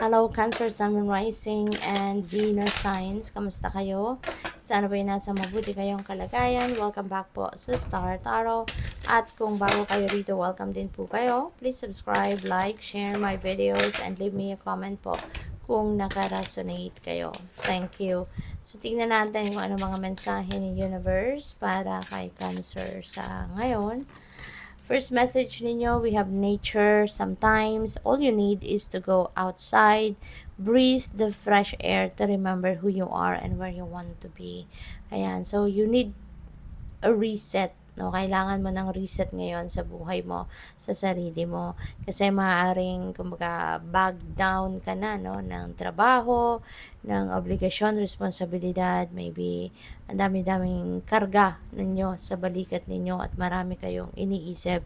Hello, Cancer, Sun, Moon, Rising, and Venus signs. Kamusta kayo? Sana ba'y nasa mabuti kayong kalagayan? Welcome back po sa Star Tarot. At kung bago kayo rito, welcome din po kayo. Please subscribe, like, share my videos, and leave me a comment po kung naka-resonate kayo. Thank you. So, tingnan natin kung ano mga mensahe ni Universe para kay Cancer sa ngayon. First message ninyo, we have nature. Sometimes, all you need is to go outside, breathe the fresh air to remember who you are and where you want to be. Ayan, so you need a reset. No, kailangan mo ng reset ngayon sa buhay mo, sa sarili mo. Kasi maaaring, kumbaga, bag down ka na, no, ng trabaho, ng obligasyon, responsibilidad, maybe ang dami-daming karga ninyo sa balikat ninyo at marami kayong iniisip.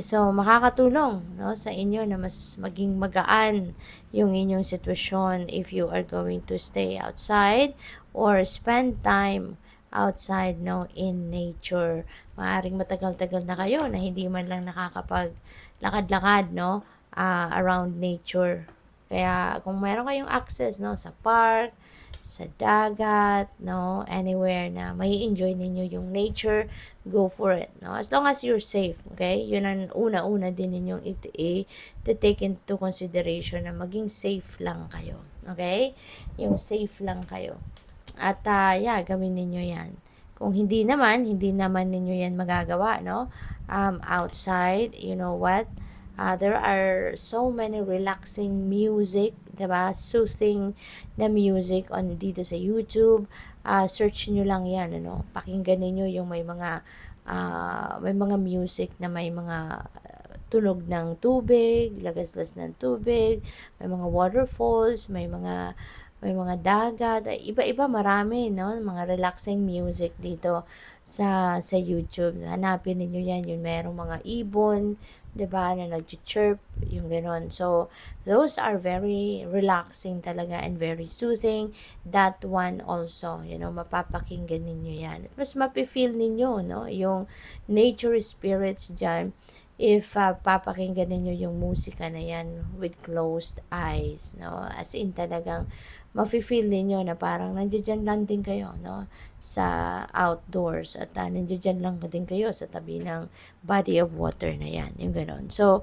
So, makakatulong, no, sa inyo na mas maging magaan yung inyong sitwasyon if you are going to stay outside or spend time outside, no, in nature. Maaring matagal-tagal na kayo na hindi man lang nakakapag-lakad-lakad, no, around nature. Kaya kung meron kayong access, no, sa park, sa dagat, no, anywhere na may enjoy ninyo yung nature, go for it, no, as long as you're safe. Okay, yun ang una-una din ninyong to take into consideration, na maging safe lang kayo. Okay, yung safe lang kayo. At yeah, gawin ninyo yan. Kung hindi naman ninyo yan magagawa, no? Outside, you know what? There are so many relaxing music, diba? Soothing na music on dito sa YouTube. Search nyo lang yan, ano? Pakinggan niyo yung may mga music na may mga tunog ng tubig, lagaslas ng tubig, may mga waterfalls, may mga dagat, iba-iba, marami, no? Mga relaxing music dito sa YouTube. Hanapin niyo yan, yung merong mga ibon, 'di ba, na nag-chirp, yung gano'n. So, those are very relaxing talaga and very soothing. That one also, mapapakinggan ninyo yan. At mas mapi-feel ninyo, no, yung nature spirits dyan if papakinggan ninyo yung musika na yan with closed eyes, no? As in talagang mafe-feel ninyo na parang nandiyan lang din kayo, no, sa outdoors, at nandiyan lang din kayo sa tabi ng body of water na yan, yung gano'n. So,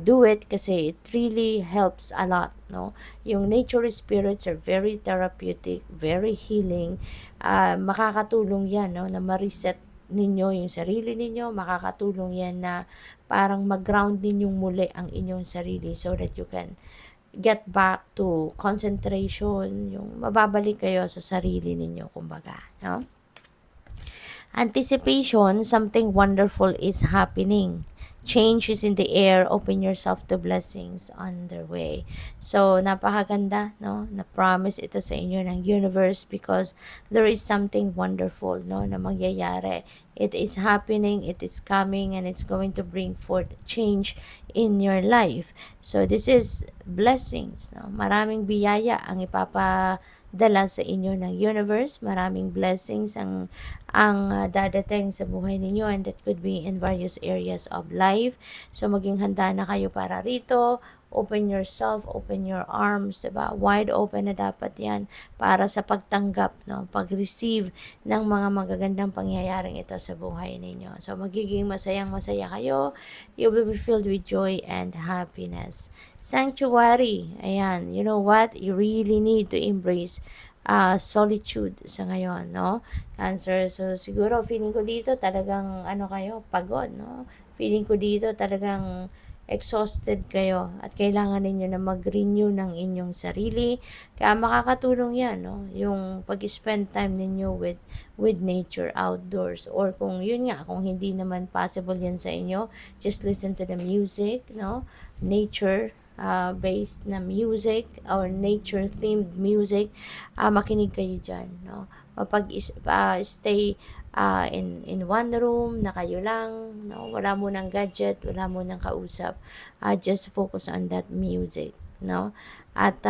do it kasi it really helps a lot, no? Yung nature spirits are very therapeutic, very healing. Makakatulong yan, no, na ma-reset ninyo yung sarili ninyo. Makakatulong yan na parang mag-ground ninyong muli ang inyong sarili so that you can get back to concentration, yung mababalik kayo sa sarili ninyo, kumbaga, no? Anticipation, something wonderful is happening. Change is in the air. Open yourself to blessings on their way. So, napakaganda, no? Na-promise ito sa inyo ng universe because there is something wonderful, no, na mangyayari. It is happening, it is coming, and it's going to bring forth change in your life. So, this is blessings, no? Maraming biyaya ang ipapadala sa inyo ng universe. Maraming blessings ang dadating sa buhay ninyo, and that could be in various areas of life. So, maging handa na kayo para rito. Open yourself, open your arms, diba? Wide open na dapat yan para sa pagtanggap, no? Pag-receive ng mga magagandang pangyayaring ito sa buhay ninyo. So, magiging masayang-masaya kayo. You will be filled with joy and happiness. Sanctuary. Ayan, you know what? You really need to embrace solitude sa ngayon, no? Cancer. So, siguro, feeling ko dito talagang, kayo, pagod, no? Feeling ko dito talagang exhausted kayo at kailangan ninyo na mag-renew ng inyong sarili. Kaya makakatulong yan, no? Yung pag-spend time ninyo with nature outdoors, or kung yun nga, kung hindi naman possible yan sa inyo, just listen to the music, no? Nature based na music or nature themed music, makinig kayo dyan, no? Stay in one room na kayo lang, no? Wala mo ng gadget, wala mo ng kausap, just focus on that music, no? At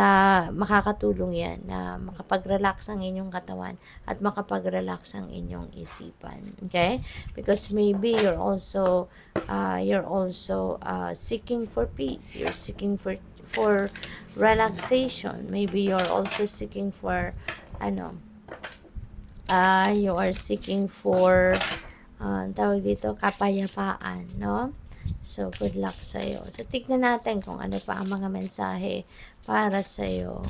makakatulong yan na makapag-relax ang inyong katawan at makapag-relax ang inyong isipan. Okay? Because maybe you're also seeking for peace. You're seeking for relaxation. Maybe you're also seeking for you are seeking for tawag dito, kapayapaan, no? So, good luck sa'yo. So, tignan natin kung ano pa ang mga mensahe para sa'yo,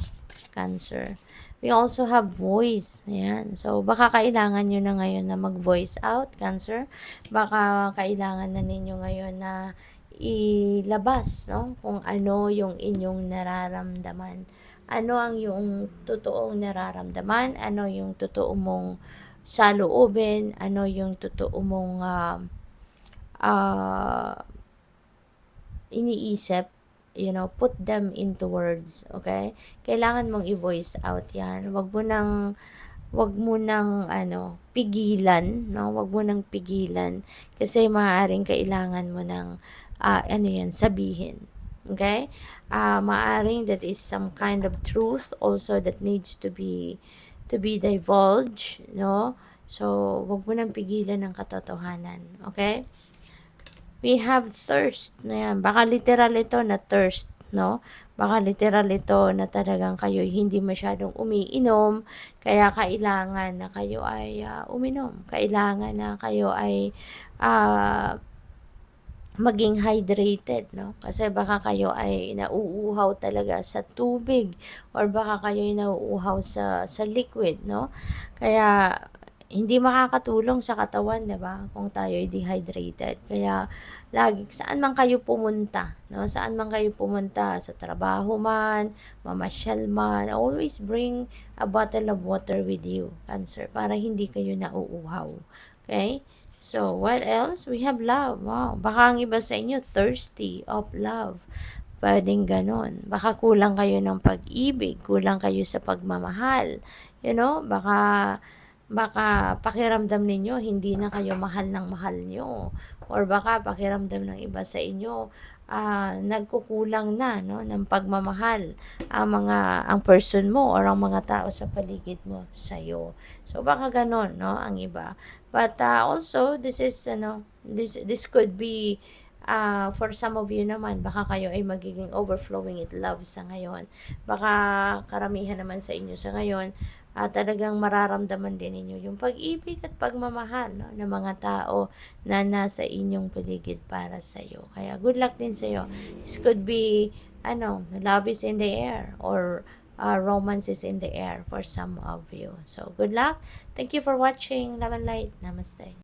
Cancer. We also have voice. Ayan. So, baka kailangan nyo na ngayon na mag-voice out, Cancer. Baka kailangan na ninyo ngayon na ilabas, no? Kung ano yung inyong nararamdaman. Ano ang yung totoong nararamdaman? Ano yung totoo mong saloobin? Ano yung totoo mong iniisip? Put them into words, okay? Kailangan mong i-voice out yan. Wag mo nang pigilan, no? Wag mo nang pigilan kasi maaaring kailangan mo ng sabihin. Okay? Maaaring that is some kind of truth also that needs to be divulged, no? So, wag mo nang pigilan ng katotohanan, okay? We have thirst. Ayan. Baka literal ito na thirst, no? Baka literal ito na talagang kayo hindi masyadong umiinom, kaya kailangan na kayo ay uminom. Kailangan na kayo ay maging hydrated, no? Kasi baka kayo ay nauuhaw talaga sa tubig or baka kayo ay nauuhaw sa liquid, no? Kaya hindi makakatulong sa katawan, 'di ba? Kung tayo ay dehydrated. Kaya lagi saan man kayo pumunta, no? Saan man kayo pumunta, sa trabaho man, mamasyal man, always bring a bottle of water with you, Cancer, para hindi kayo nauuhaw. Okay? So, what else? We have love. Wow. Baka ang iba sa inyo thirsty of love. Pwedeng ganon. Baka kulang kayo ng pag-ibig, kulang kayo sa pagmamahal. Baka pakiramdam ninyo hindi na kayo mahal ng mahal nyo, or baka pakiramdam ng iba sa inyo nagkukulang na, no, ng pagmamahal ang person mo or ang mga tao sa paligid mo sa iyo. So baka ganon, no, ang iba. But also this is this could be for some of you naman, baka kayo ay magiging overflowing with love sa ngayon. Baka karamihan naman sa inyo sa ngayon talagang mararamdaman din ninyo yung pag-ibig at pagmamahal, no, ng mga tao na nasa inyong paligid para sa iyo. Kaya good luck din sa iyo. This could be love is in the air, or romance is in the air for some of you. So good luck. Thank you for watching. Love and light. Namaste.